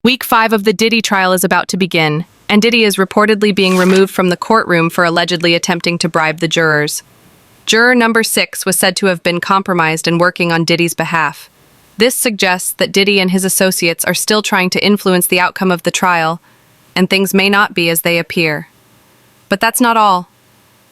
Week 5 of the Diddy trial is about to begin, and Diddy is reportedly being removed from the courtroom for allegedly attempting to bribe the jurors. Juror number 6 was said to have been compromised and working on Diddy's behalf. This suggests that Diddy and his associates are still trying to influence the outcome of the trial, and things may not be as they appear. But that's not all.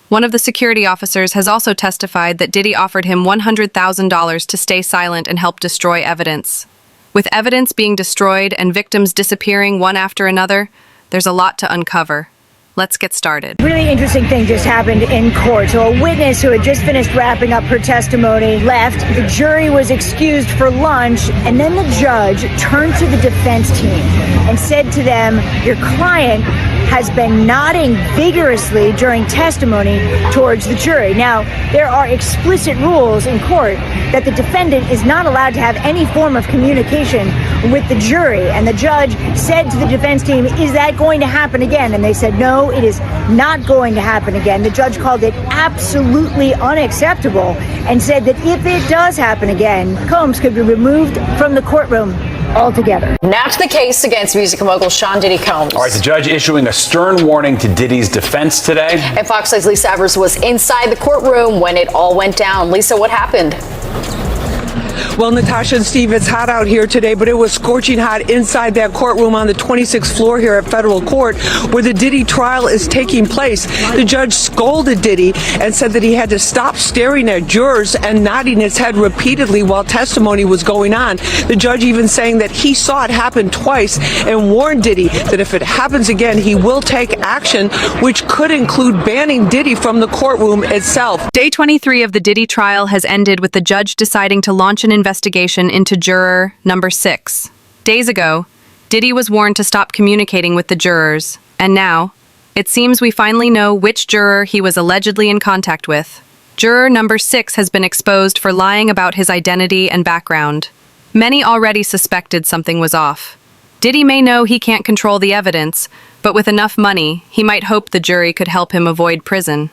One of the security officers has also testified that Diddy offered him $100,000 to stay silent and help destroy evidence. With evidence being destroyed and victims disappearing one after another, there's a lot to uncover. Let's get started. Really interesting thing just happened in court. So a witness who had just finished wrapping up her testimony left. The jury was excused for lunch, and then the judge turned to the defense team and said to them, "Your client has been nodding vigorously during testimony towards the jury." Now, there are explicit rules in court that the defendant is not allowed to have any form of communication with the jury. And the judge said to the defense team, "Is that going to happen again?" And they said, "No, it is not going to happen again." The judge called it absolutely unacceptable and said that if it does happen again, Combs could be removed from the courtroom altogether. Now to the case against music mogul Sean Diddy Combs. All right, the judge issuing a stern warning to Diddy's defense today. And Fox 6's Lisa Evers was inside the courtroom when it all went down. Lisa, what happened? Well, Natasha and Steve, it's hot out here today, but it was scorching hot inside that courtroom on the 26th floor here at federal court where the Diddy trial is taking place. The judge scolded Diddy and said that he had to stop staring at jurors and nodding his head repeatedly while testimony was going on. The judge even saying that he saw it happen twice and warned Diddy that if it happens again, he will take action, which could include banning Diddy from the courtroom itself. Day 23 of the Diddy trial has ended with the judge deciding to launch an investigation into juror number 6. Days ago, Diddy was warned to stop communicating with the jurors, and now, it seems we finally know which juror he was allegedly in contact with. Juror number 6 has been exposed for lying about his identity and background. Many already suspected something was off. Diddy may know he can't control the evidence, but with enough money, he might hope the jury could help him avoid prison.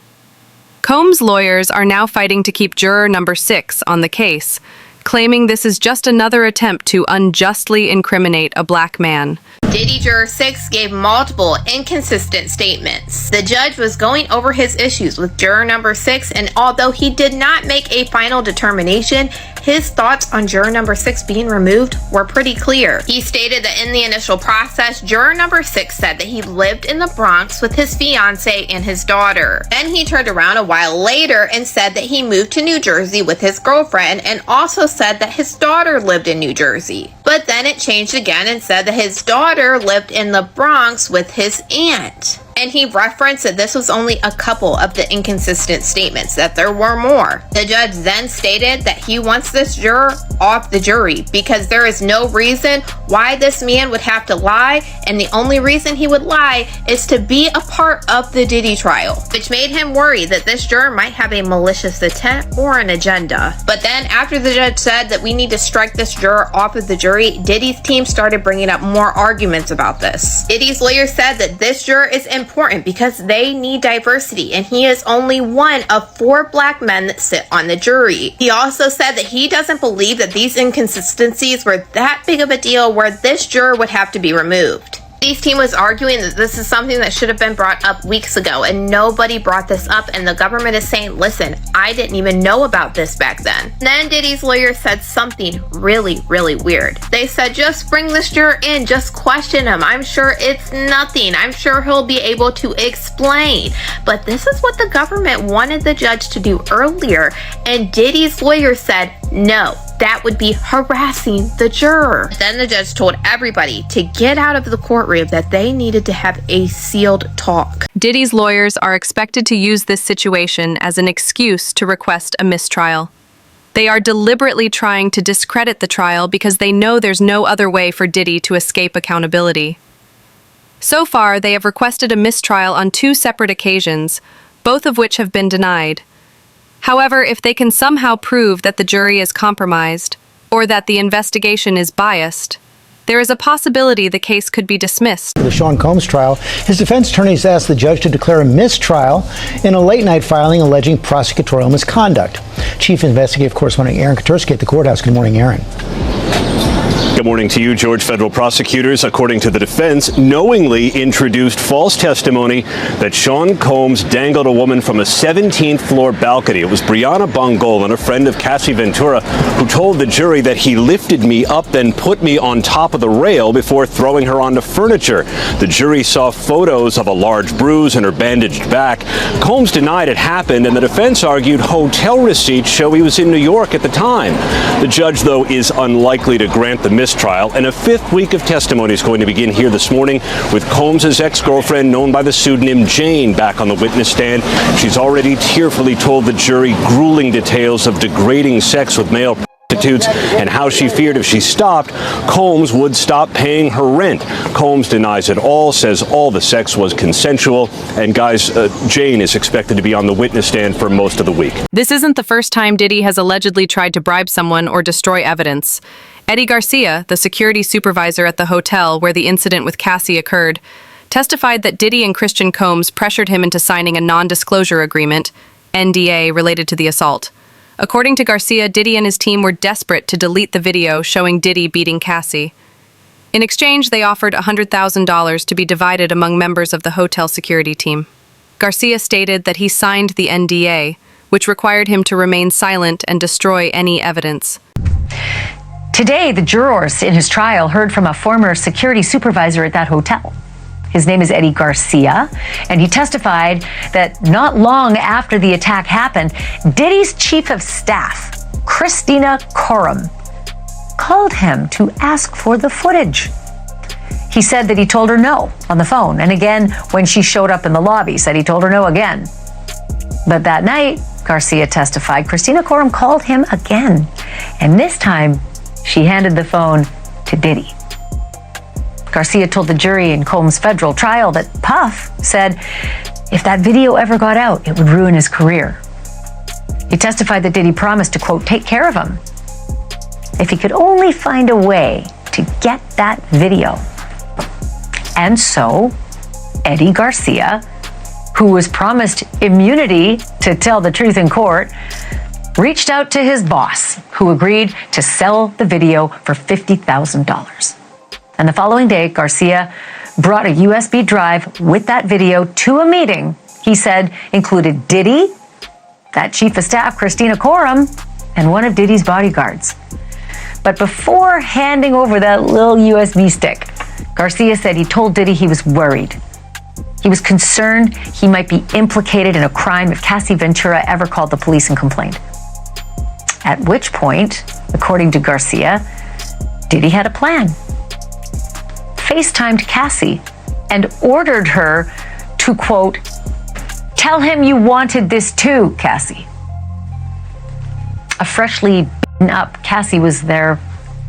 Combs' lawyers are now fighting to keep juror number 6 on the case, claiming this is just another attempt to unjustly incriminate a black man. Diddy Juror 6 gave multiple inconsistent statements. The judge was going over his issues with juror number 6, and although he did not make a final determination, his thoughts on juror number 6 being removed were pretty clear. He stated that in the initial process, juror number 6 said that he lived in the Bronx with his fiance and his daughter. Then he turned around a while later and said that he moved to New Jersey with his girlfriend and also said that his daughter lived in New Jersey. But then it changed again and said that his daughter lived in the Bronx with his aunt. And he referenced that this was only a couple of the inconsistent statements, that there were more. The judge then stated that he wants this juror off the jury because there is no reason why this man would have to lie, and the only reason he would lie is to be a part of the Diddy trial, which made him worry that this juror might have a malicious intent or an agenda. But then after the judge said that we need to strike this juror off of the jury, Diddy's team started bringing up more arguments about this. Diddy's lawyer said that this juror is important because they need diversity, and he is only one of 4 black men that sit on the jury. He also said that he doesn't believe that these inconsistencies were that big of a deal where this juror would have to be removed. Diddy's team was arguing that this is something that should have been brought up weeks ago, and nobody brought this up, and the government is saying, listen, I didn't even know about this back then. Then Diddy's lawyer said something really weird. They said, just bring this juror in, just question him. I'm sure it's nothing. I'm sure he'll be able to explain. But this is what the government wanted the judge to do earlier, and Diddy's lawyer said, no, that would be harassing the juror. Then the judge told everybody to get out of the courtroom, that they needed to have a sealed talk. Diddy's lawyers are expected to use this situation as an excuse to request a mistrial. They are deliberately trying to discredit the trial because they know there's no other way for Diddy to escape accountability. So far, they have requested a mistrial on 2 separate occasions, both of which have been denied. However, if they can somehow prove that the jury is compromised or that the investigation is biased, there is a possibility the case could be dismissed. For the Sean Combs trial, his defense attorneys asked the judge to declare a mistrial in a late-night filing alleging prosecutorial misconduct. Chief Investigative Correspondent Aaron Katursky at the courthouse. Good morning, Aaron. Good morning to you, George. Federal prosecutors, according to the defense, knowingly introduced false testimony that Sean Combs dangled a woman from a 17th floor balcony. It was Brianna Bongolan, a friend of Cassie Ventura, who told the jury that he lifted me up, then put me on top of the rail before throwing her onto furniture. The jury saw photos of a large bruise and her bandaged back. Combs denied it happened, and the defense argued hotel receipts show he was in New York at the time. The judge, though, is unlikely to grant the mistrial, and a fifth week of testimony is going to begin here this morning with Combs' ex-girlfriend, known by the pseudonym Jane, back on the witness stand. She's already tearfully told the jury grueling details of degrading sex with male prostitutes and how she feared if she stopped, Combs would stop paying her rent. Combs denies it all, says all the sex was consensual, and guys, Jane is expected to be on the witness stand for most of the week. This isn't the first time Diddy has allegedly tried to bribe someone or destroy evidence. Eddie Garcia, the security supervisor at the hotel where the incident with Cassie occurred, testified that Diddy and Christian Combs pressured him into signing a non-disclosure agreement, NDA, related to the assault. According to Garcia, Diddy and his team were desperate to delete the video showing Diddy beating Cassie. In exchange, they offered $100,000 to be divided among members of the hotel security team. Garcia stated that he signed the NDA, which required him to remain silent and destroy any evidence. Today, the jurors in his trial heard from a former security supervisor at that hotel. His name is Eddie Garcia, and he testified that not long after the attack happened, Diddy's chief of staff, Christina Courtroom, called him to ask for the footage. He said that he told her no on the phone, and again when she showed up in the lobby, said he told her no again. But that night, Garcia testified, Christina Courtroom called him again, and this time she handed the phone to Diddy. Garcia told the jury in Combs' federal trial that Puff said if that video ever got out, it would ruin his career. He testified that Diddy promised to, quote, take care of him if he could only find a way to get that video. And so, Eddie Garcia, who was promised immunity to tell the truth in court, reached out to his boss, who agreed to sell the video for $50,000. And the following day, Garcia brought a USB drive with that video to a meeting he said included Diddy, that chief of staff, Christina Courtroom, and one of Diddy's bodyguards. But before handing over that little USB stick, Garcia said he told Diddy he was worried. He was concerned he might be implicated in a crime if Cassie Ventura ever called the police and complained. At which point, according to Garcia, Diddy had a plan. FaceTimed Cassie and ordered her to, quote, tell him you wanted this too, Cassie. A freshly beaten up Cassie was there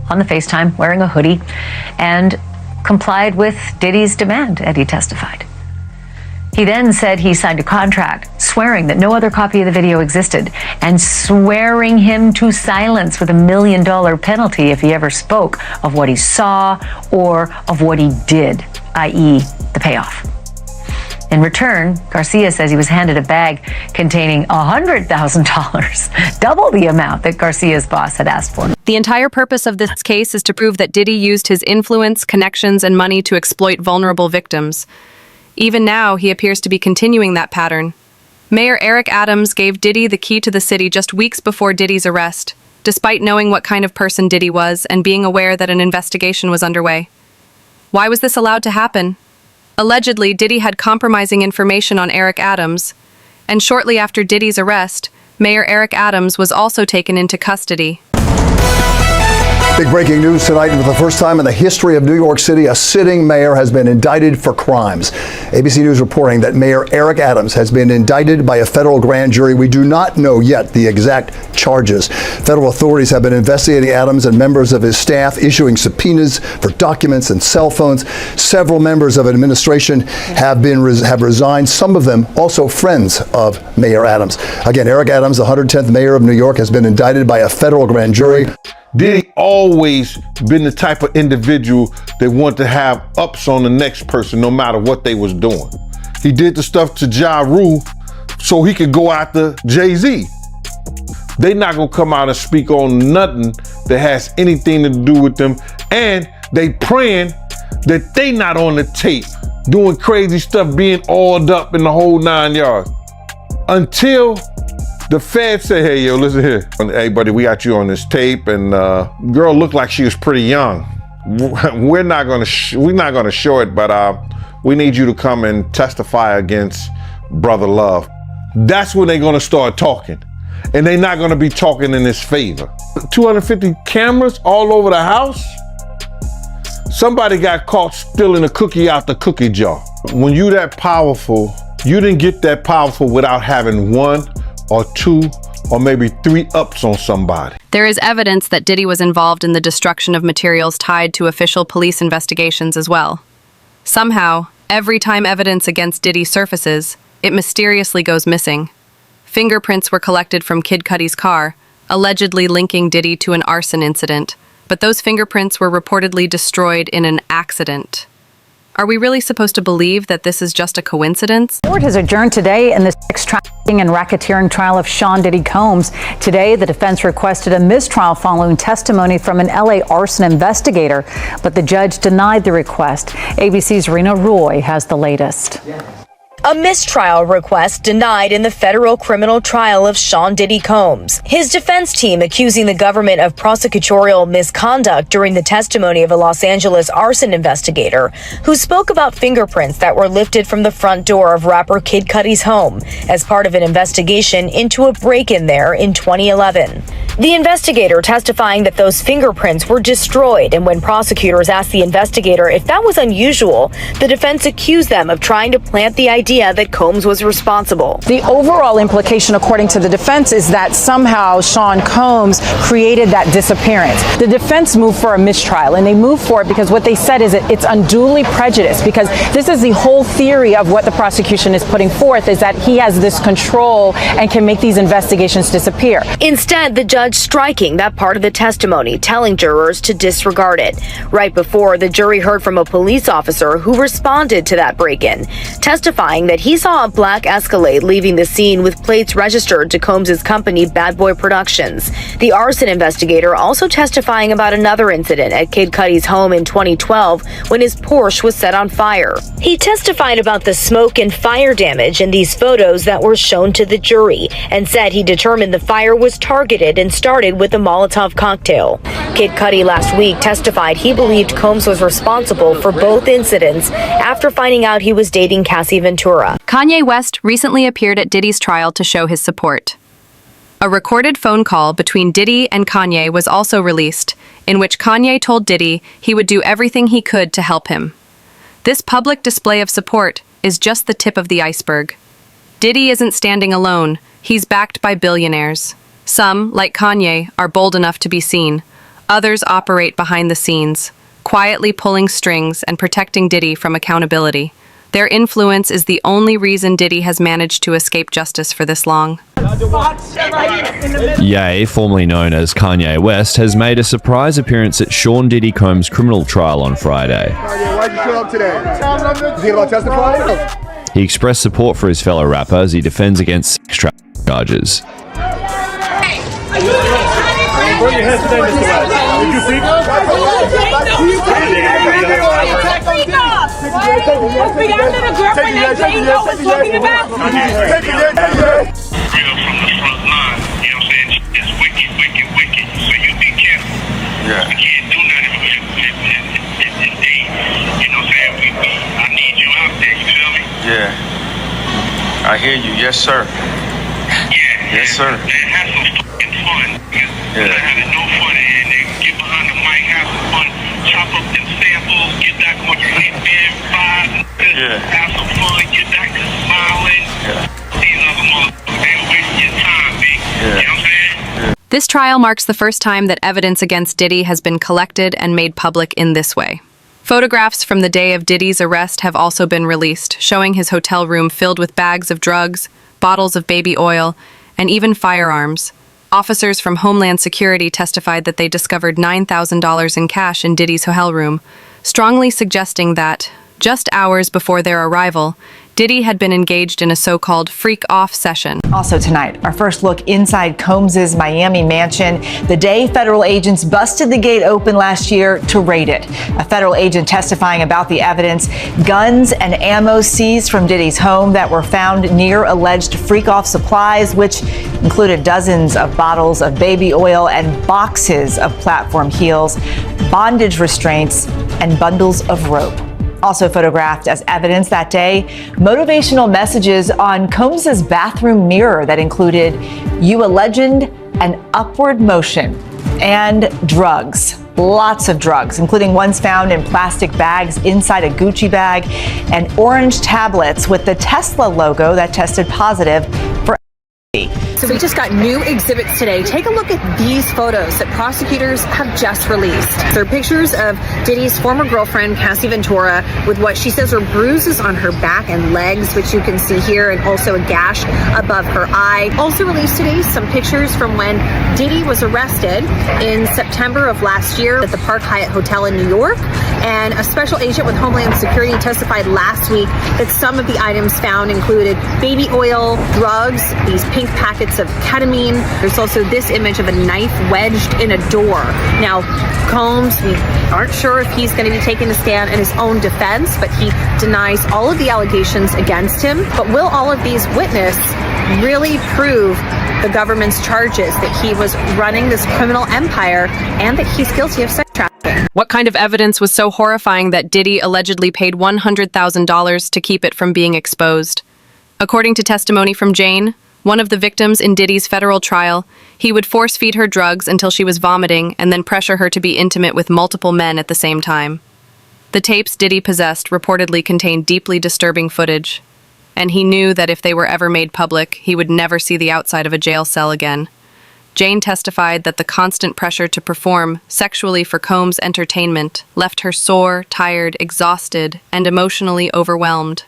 on the FaceTime wearing a hoodie and complied with Diddy's demand, Eddie testified. He then said he signed a contract swearing that no other copy of the video existed and swearing him to silence with $1 million penalty if he ever spoke of what he saw or of what he did, i.e. the payoff. In return, Garcia says he was handed a bag containing $100,000, double the amount that Garcia's boss had asked for. The entire purpose of this case is to prove that Diddy used his influence, connections, and money to exploit vulnerable victims. Even now, he appears to be continuing that pattern. Mayor Eric Adams gave Diddy the key to the city just weeks before Diddy's arrest, despite knowing what kind of person Diddy was and being aware that an investigation was underway. Why was this allowed to happen? Allegedly, Diddy had compromising information on Eric Adams, and shortly after Diddy's arrest, Mayor Eric Adams was also taken into custody. Big breaking news tonight. For the first time in the history of New York City, a sitting mayor has been indicted for crimes. ABC News reporting that Mayor Eric Adams has been indicted by a federal grand jury. We do not know yet the exact charges. Federal authorities have been investigating Adams and members of his staff, issuing subpoenas for documents and cell phones. Several members of administration have resigned, some of them also friends of Mayor Adams. Again, Eric Adams, the 110th mayor of New York, has been indicted by a federal grand jury. Diddy always been the type of individual that wanted to have ups on the next person no matter what they was doing. He did the stuff to Ja Rule so he could go after Jay-Z. They not gonna come out and speak on nothing that has anything to do with them, and they praying that they not on the tape doing crazy stuff, being oiled up in the whole 9 yards. Until the Fed say, hey, yo, listen here. Hey, buddy, we got you on this tape, and girl looked like she was pretty young. We're not gonna show it, but we need you to come and testify against Brother Love. That's when they're gonna start talking. And they're not gonna be talking in his favor. 250 cameras all over the house? Somebody got caught stealing a cookie out the cookie jar. When you that powerful, you didn't get that powerful without having 1 or 2 or maybe 3 ups on somebody. There is evidence that Diddy was involved in the destruction of materials tied to official police investigations as well. Somehow, every time evidence against Diddy surfaces, it mysteriously goes missing. Fingerprints were collected from Kid Cudi's car, allegedly linking Diddy to an arson incident, but those fingerprints were reportedly destroyed in an accident. Are we really supposed to believe that this is just a coincidence? Court has adjourned today in the sex trafficking and racketeering trial of Sean Diddy Combs. Today, the defense requested a mistrial following testimony from an LA arson investigator, but the judge denied the request. ABC's Rena Roy has the latest. A mistrial request denied in the federal criminal trial of Sean Diddy Combs. His defense team accusing the government of prosecutorial misconduct during the testimony of a Los Angeles arson investigator who spoke about fingerprints that were lifted from the front door of rapper Kid Cudi's home as part of an investigation into a break-in there in 2011. The investigator testifying that those fingerprints were destroyed, and when prosecutors asked the investigator if that was unusual, the defense accused them of trying to plant the idea that Combs was responsible. The overall implication, according to the defense, is that somehow Sean Combs created that disappearance. The defense moved for a mistrial, and they moved for it because what they said is it's unduly prejudiced, because this is the whole theory of what the prosecution is putting forth, is that he has this control and can make these investigations disappear. Instead, the judge striking that part of the testimony, telling jurors to disregard it. Right before, the jury heard from a police officer who responded to that break-in, testifying that he saw a black Escalade leaving the scene with plates registered to Combs' company Bad Boy Productions. The arson investigator also testifying about another incident at Kid Cudi's home in 2012 when his Porsche was set on fire. He testified about the smoke and fire damage in these photos that were shown to the jury and said he determined the fire was targeted and started with a Molotov cocktail. Kid Cudi last week testified he believed Combs was responsible for both incidents after finding out he was dating Cassie Ventura. Kanye West recently appeared at Diddy's trial to show his support. A recorded phone call between Diddy and Kanye was also released, in which Kanye told Diddy he would do everything he could to help him. This public display of support is just the tip of the iceberg. Diddy isn't standing alone. He's backed by billionaires. Some, like Kanye, are bold enough to be seen. Others operate behind the scenes, quietly pulling strings and protecting Diddy from accountability. Their influence is the only reason Diddy has managed to escape justice for this long. Ye, formerly known as Kanye West, has made a surprise appearance at Sean Diddy Combs' criminal trial on Friday. Why'd you show up today? You think about testifying? He expressed support for his fellow rapper as he defends against sex trafficking charges. Put your hands today, Mr. West. Did you speak? Yeah. I hear you. Yes, sir. Yes, sir. Have some fucking fun. Yeah. Having no fun and then get behind the mic, have some fun, chop up them samples, get back on your LinkedIn vibe, have some fun, get back to smiling. These other motherfuckers, they're wasting your time, big. You know what I'm saying? This trial marks the first time that evidence against Diddy has been collected and made public in this way. Photographs from the day of Diddy's arrest have also been released, showing his hotel room filled with bags of drugs, bottles of baby oil, and even firearms. Officers from Homeland Security testified that they discovered $9,000 in cash in Diddy's hotel room, strongly suggesting that, just hours before their arrival, Diddy had been engaged in a so-called freak-off session. Also tonight, our first look inside Combs' Miami mansion, the day federal agents busted the gate open last year to raid it. A federal agent testifying about the evidence, guns and ammo seized from Diddy's home that were found near alleged freak-off supplies, which included dozens of bottles of baby oil and boxes of platform heels, bondage restraints, and bundles of rope. Also photographed as evidence that day, motivational messages on Combs' bathroom mirror that included "You a legend" and "Upward motion," and drugs. Lots of drugs, including ones found in plastic bags inside a Gucci bag, and orange tablets with the Tesla logo that tested positive for So we just got new exhibits today. Take a look at these photos that prosecutors have just released. They're pictures of Diddy's former girlfriend, Cassie Ventura, with what she says are bruises on her back and legs, which you can see here, and also a gash above her eye. Also released today, some pictures from when Diddy was arrested in September of last year at the Park Hyatt Hotel in New York. And a special agent with Homeland Security testified last week that some of the items found included baby oil, drugs, these pink packets of ketamine. There's also this image of a knife wedged in a door. Now, Combs, we aren't sure if he's going to be taking a stand in his own defense, but he denies all of the allegations against him. But will all of these witnesses really prove the government's charges that he was running this criminal empire and that he's guilty of sex trafficking? What kind of evidence was so horrifying that Diddy allegedly paid $100,000 to keep it from being exposed? According to testimony from Jane, one of the victims in Diddy's federal trial, he would force-feed her drugs until she was vomiting and then pressure her to be intimate with multiple men at the same time. The tapes Diddy possessed reportedly contained deeply disturbing footage, and he knew that if they were ever made public, he would never see the outside of a jail cell again. Jane testified that the constant pressure to perform sexually for Combs' entertainment left her sore, tired, exhausted, and emotionally overwhelmed.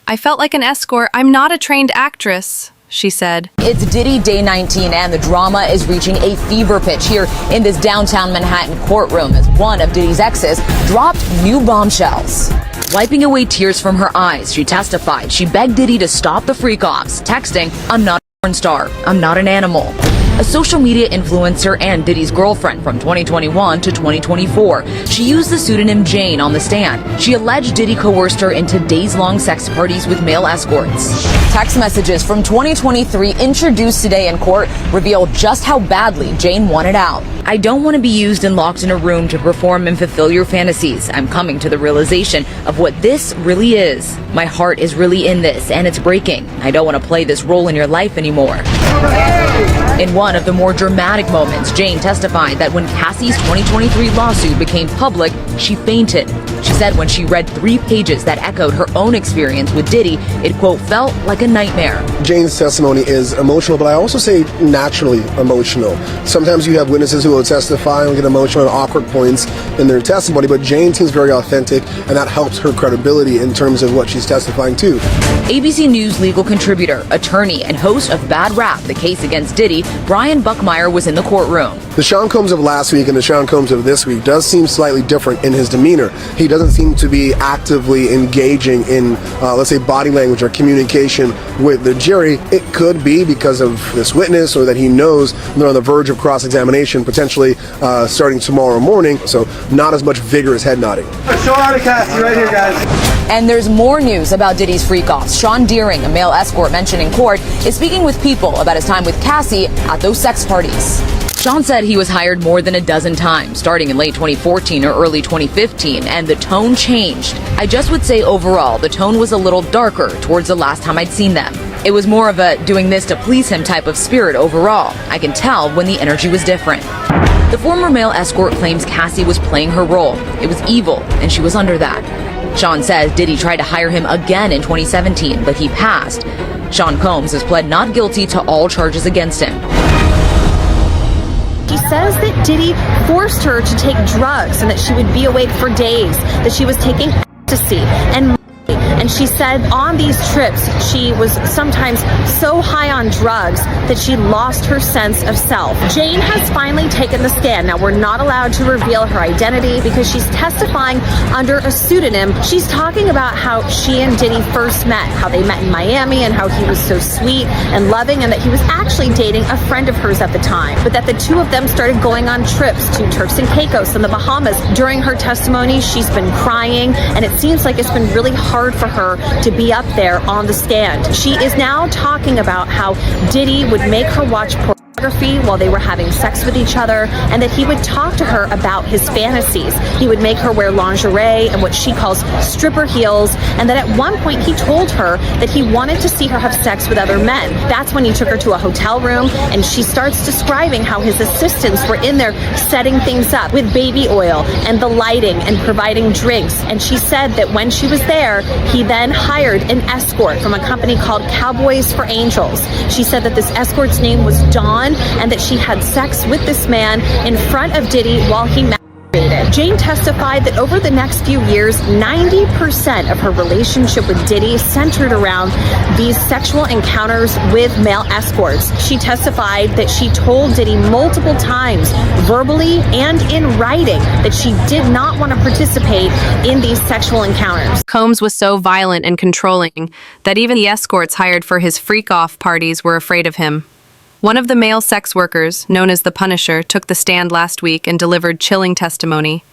"I felt like an escort. I'm not a trained actress," she said. It's Diddy Day 19, and the drama is reaching a fever pitch here in this downtown Manhattan courtroom as one of Diddy's exes dropped new bombshells. Wiping away tears from her eyes, she testified she begged Diddy to stop the freak-offs, texting, "I'm not a porn star. I'm not an animal." A social media influencer and Diddy's girlfriend from 2021 to 2024. She used the pseudonym Jane on the stand. She alleged Diddy coerced her into days-long sex parties with male escorts. Text messages from 2023 introduced today in court reveal just how badly Jane wanted out. "I don't want to be used and locked in a room to perform and fulfill your fantasies. I'm coming to the realization of what this really is. My heart is really in this, and it's breaking. I don't want to play this role in your life anymore." In one of the more dramatic moments, Jane testified that when Cassie's 2023 lawsuit became public, she fainted. She said when she read 3 pages that echoed her own experience with Diddy, it, quote, felt like a nightmare. Jane's testimony is emotional, but I also say naturally emotional. Sometimes you have witnesses who will testify and get emotional at awkward points in their testimony, but Jane seems very authentic, and that helps her credibility in terms of what she's testifying to. ABC News legal contributor, attorney, and host of Bad Rap, the case against Diddy, Brian Buckmeyer was in the courtroom. The Sean Combs of last week and the Sean Combs of this week does seem slightly different in his demeanor. He doesn't seem to be actively engaging in, let's say, body language or communication with the jury. It could be because of this witness, or that he knows they're on the verge of cross-examination, potentially starting tomorrow morning, so not as much vigorous head nodding. Show out of Cassie right here, guys. And there's more news about Diddy's freak-offs. Sean Deering, a male escort mentioned in court, is speaking with People about his time with Cassie at those sex parties. Sean said he was hired more than a dozen times, starting in late 2014 or early 2015, and the tone changed. I just would say overall, the tone was a little darker towards the last time I'd seen them. It was more of a doing this to please him type of spirit overall. I can tell when the energy was different. The former male escort claims Cassie was playing her role. It was evil, and she was under that. Sean says Diddy tried to hire him again in 2017, but he passed. Sean Combs has pled not guilty to all charges against him. He says that Diddy forced her to take drugs and that she would be awake for days, that she was taking ecstasy. And And she said on these trips, she was sometimes so high on drugs that she lost her sense of self. Jane has finally taken the stand. Now, we're not allowed to reveal her identity because she's testifying under a pseudonym. She's talking about how she and Diddy first met, how they met in Miami and how he was so sweet and loving and that he was actually dating a friend of hers at the time. But that the two of them started going on trips to Turks and Caicos and the Bahamas. During her testimony, she's been crying and it seems like it's been really hard for her to be up there on the stand. She is now talking about how Diddy would make her watch pornography while they were having sex with each other and that he would talk to her about his fantasies. He would make her wear lingerie and what she calls stripper heels, and that at one point he told her that he wanted to see her have sex with other men. That's when he took her to a hotel room and she starts describing how his assistants were in there setting things up with baby oil and the lighting and providing drinks. And she said that when she was there, he then hired an escort from a company called Cowboys for Angels. She said that this escort's name was Dawn and that she had sex with this man in front of Diddy while he masturbated. Jane testified that over the next few years, 90% of her relationship with Diddy centered around these sexual encounters with male escorts. She testified that she told Diddy multiple times, verbally and in writing, that she did not want to participate in these sexual encounters. Combs was so violent and controlling that even the escorts hired for his freak-off parties were afraid of him. One of the male sex workers, known as the Punisher, took the stand last week and delivered chilling testimony.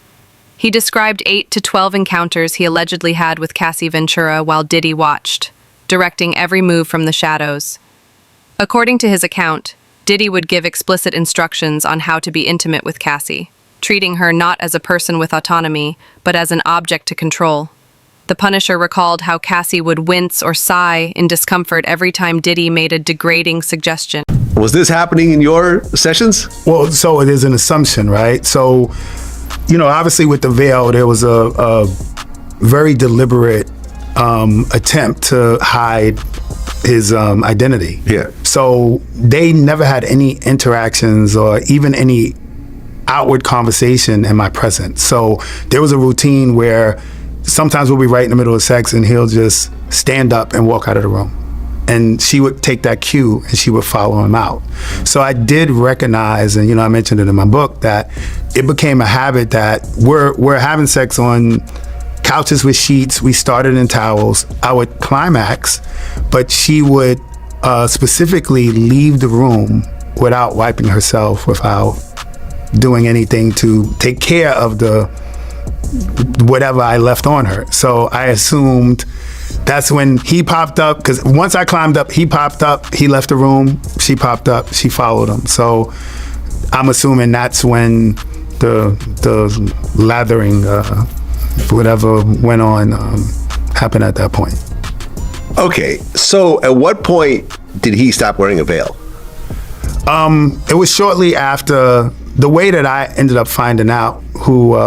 He described 8 to 12 encounters he allegedly had with Cassie Ventura while Diddy watched, directing every move from the shadows. According to his account, Diddy would give explicit instructions on how to be intimate with Cassie, treating her not as a person with autonomy, but as an object to control. The Punisher recalled how Cassie would wince or sigh in discomfort every time Diddy made a degrading suggestion. Was this happening in your sessions? Well, so it is an assumption, right? So, obviously with the veil, there was a very deliberate attempt to hide his identity. Yeah. So they never had any interactions or even any outward conversation in my presence. So there was a routine where sometimes we'll be right in the middle of sex and he'll just stand up and walk out of the room. And she would take that cue and she would follow him out. So I did recognize, and I mentioned it in my book, that it became a habit that we're having sex on couches with sheets. We started in towels. I would climax, but she would specifically leave the room without wiping herself, without doing anything to take care of the whatever I left on her. So I assumed that's when he popped up, because once I climbed up, he popped up, he left the room, she popped up, she followed him. So I'm assuming that's when the lathering, whatever went on, happened at that point. Okay, so at what point did he stop wearing a veil? It was shortly after. The way that I ended up finding out who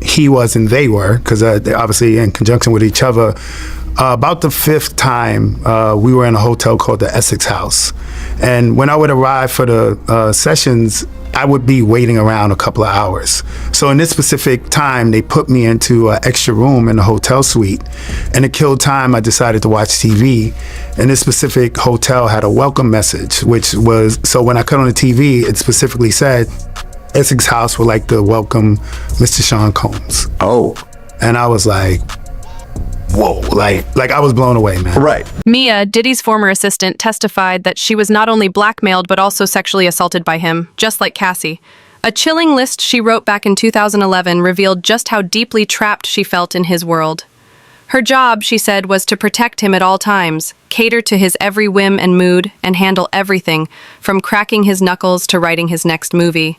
he was and they were, because they're obviously in conjunction with each other. About the 5th time, we were in a hotel called the Essex House. And when I would arrive for the sessions, I would be waiting around a couple of hours. So in this specific time, they put me into an extra room in the hotel suite. And to kill time, I decided to watch TV. And this specific hotel had a welcome message, which was, so when I cut on the TV, it specifically said, Essex House would like to welcome Mr. Sean Combs. Oh. And I was like, whoa, like I was blown away, man. Right. Mia, Diddy's former assistant, testified that she was not only blackmailed but also sexually assaulted by him, just like Cassie. A chilling list she wrote back in 2011 revealed just how deeply trapped she felt in his world. Her job, she said, was to protect him at all times, cater to his every whim and mood, and handle everything, from cracking his knuckles to writing his next movie.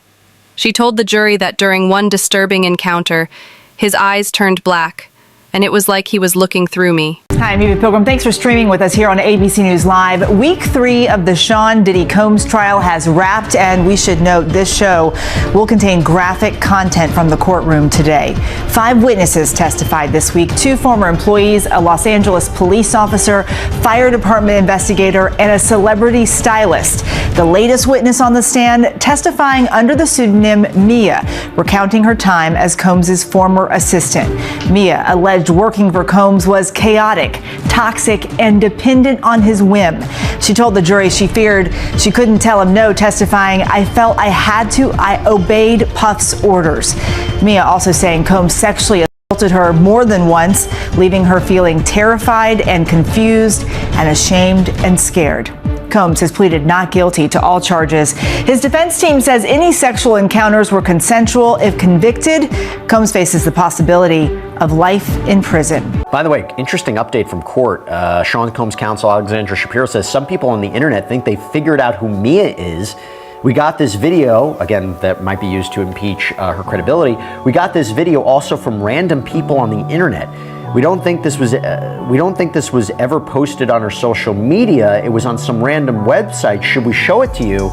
She told the jury that during one disturbing encounter, his eyes turned black, and it was like he was looking through me. Hi, I'm Eva Pilgrim. Thanks for streaming with us here on ABC News Live. Week 3 of the Sean Diddy Combs trial has wrapped, and we should note this show will contain graphic content from the courtroom today. 5 witnesses testified this week, 2 former employees, a Los Angeles police officer, fire department investigator, and a celebrity stylist. The latest witness on the stand testifying under the pseudonym Mia, recounting her time as Combs's former assistant. Mia alleged working for Combs was chaotic, toxic, and dependent on his whim. She told the jury she feared she couldn't tell him no, testifying, "I felt I had to. I obeyed Puff's orders." Mia also saying Combs sexually assaulted her more than once, leaving her feeling terrified and confused and ashamed and scared. Combs has pleaded not guilty to all charges. His defense team says any sexual encounters were consensual. If convicted, Combs faces the possibility of life in prison. By the way, interesting update from court. Sean Combs' counsel, Alexandra Shapiro, says some people on the internet think they figured out who Mia is. We got this video, again, that might be used to impeach her credibility. We got this video also from random people on the internet. We don't think this was ever posted on her social media. It was on some random website. Should we show it to you?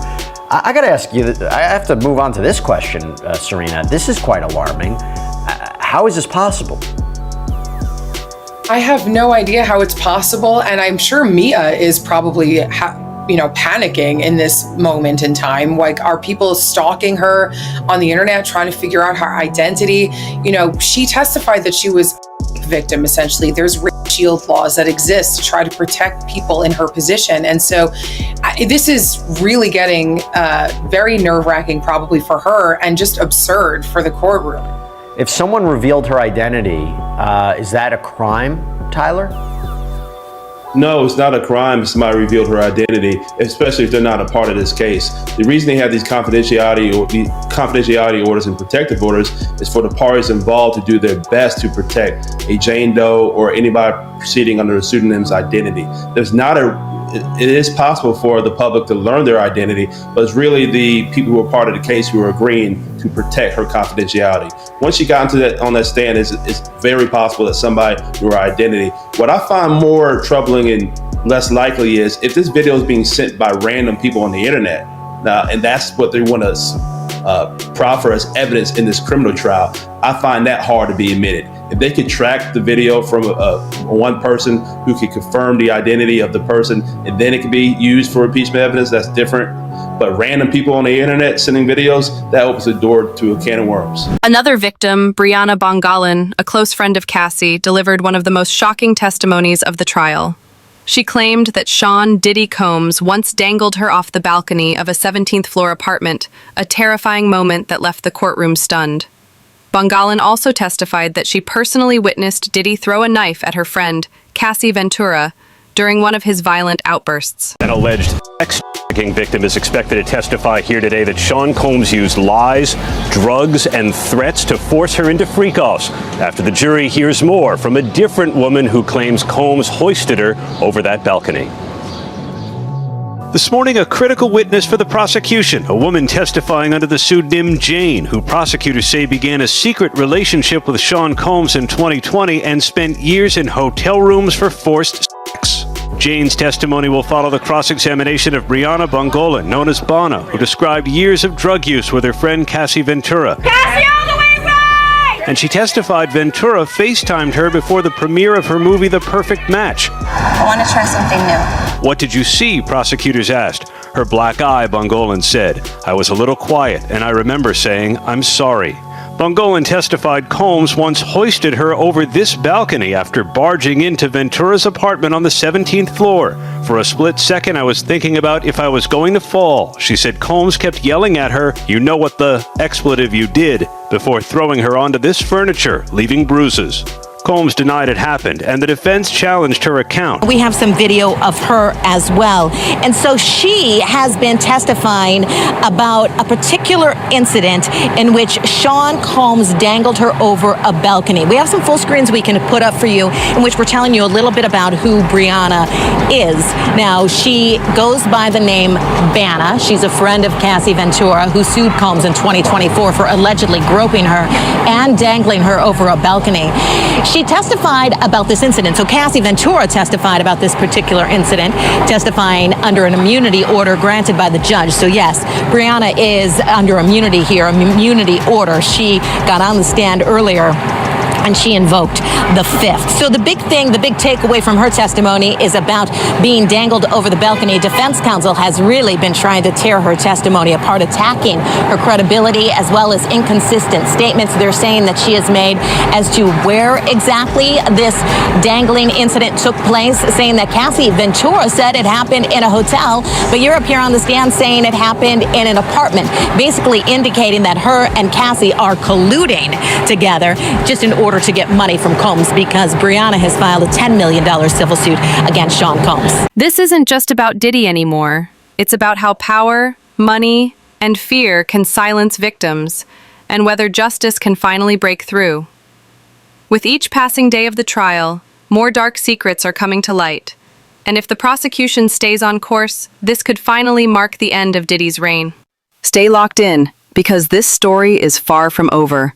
I gotta ask you, I have to move on to this question, Serena. This is quite alarming. How is this possible? I have no idea how it's possible, and I'm sure Mia is probably panicking in this moment in time. Like, are people stalking her on the internet, trying to figure out her identity? She testified that she was a victim, essentially. There's rape shield laws that exist to try to protect people in her position. And so this is really getting very nerve-wracking probably for her, and just absurd for the courtroom. If someone revealed her identity, is that a crime, Tyler? No, it's not a crime if somebody revealed her identity, especially if they're not a part of this case. The reason they have these confidentiality orders and protective orders is for the parties involved to do their best to protect a Jane Doe or anybody proceeding under a pseudonym's identity. It is possible for the public to learn their identity, but it's really the people who are part of the case who are agreeing to protect her confidentiality. Once she got on that stand, it's very possible that somebody knew her identity. What I find more troubling and less likely is if this video is being sent by random people on the internet, and that's what they want to proffer as evidence in this criminal trial, I find that hard to be admitted. If they could track the video from one person who could confirm the identity of the person, and then it could be used for impeachment evidence, that's different. But random people on the internet sending videos, that opens the door to a can of worms. Another victim, Brianna Bongolan, a close friend of Cassie, delivered one of the most shocking testimonies of the trial. She claimed that Sean Diddy Combs once dangled her off the balcony of a 17th floor apartment, a terrifying moment that left the courtroom stunned. Bongolan also testified that she personally witnessed Diddy throw a knife at her friend, Cassie Ventura, during one of his violent outbursts. An alleged sex trafficking victim is expected to testify here today that Sean Combs used lies, drugs, and threats to force her into freak-offs. After the jury hears more from a different woman who claims Combs hoisted her over that balcony. This morning, a critical witness for the prosecution, a woman testifying under the pseudonym Jane, who prosecutors say began a secret relationship with Sean Combs in 2020 and spent years in hotel rooms for forced sex. Jane's testimony will follow the cross-examination of Brianna Bongolan, known as Bana, who described years of drug use with her friend Cassie Ventura. Cassie, all the way right! And she testified Ventura FaceTimed her before the premiere of her movie The Perfect Match. I want to try something new. What did you see? Prosecutors asked. Her black eye, Bongolan said. I was a little quiet, and I remember saying, I'm sorry. Bongolan testified Combs once hoisted her over this balcony after barging into Ventura's apartment on the 17th floor. For a split second, I was thinking about if I was going to fall. She said Combs kept yelling at her, you know what the expletive you did, before throwing her onto this furniture, leaving bruises. Combs denied it happened, and the defense challenged her account. We have some video of her as well. And so she has been testifying about a particular incident in which Sean Combs dangled her over a balcony. We have some full screens we can put up for you in which we're telling you a little bit about who Brianna is. Now, she goes by the name Bana. She's a friend of Cassie Ventura, who sued Combs in 2024 for allegedly groping her and dangling her over a balcony. She testified about this incident. So Cassie Ventura testified about this particular incident, testifying under an immunity order granted by the judge. So yes, Brianna is under immunity here, immunity order. She got on the stand earlier and she invoked the fifth. So the big takeaway from her testimony is about being dangled over the balcony. Defense counsel has really been trying to tear her testimony apart, attacking her credibility as well as inconsistent statements they're saying that she has made as to where exactly this dangling incident took place, saying that Cassie Ventura said it happened in a hotel, but you're up here on the stand saying it happened in an apartment, basically indicating that her and Cassie are colluding together just in order to get money from Combs, because Brianna has filed a $10 million civil suit against Sean Combs. This isn't just about Diddy anymore. It's about how power, money, and fear can silence victims, and whether justice can finally break through. With each passing day of the trial, more dark secrets are coming to light. And if the prosecution stays on course, this could finally mark the end of Diddy's reign. Stay locked in, because this story is far from over.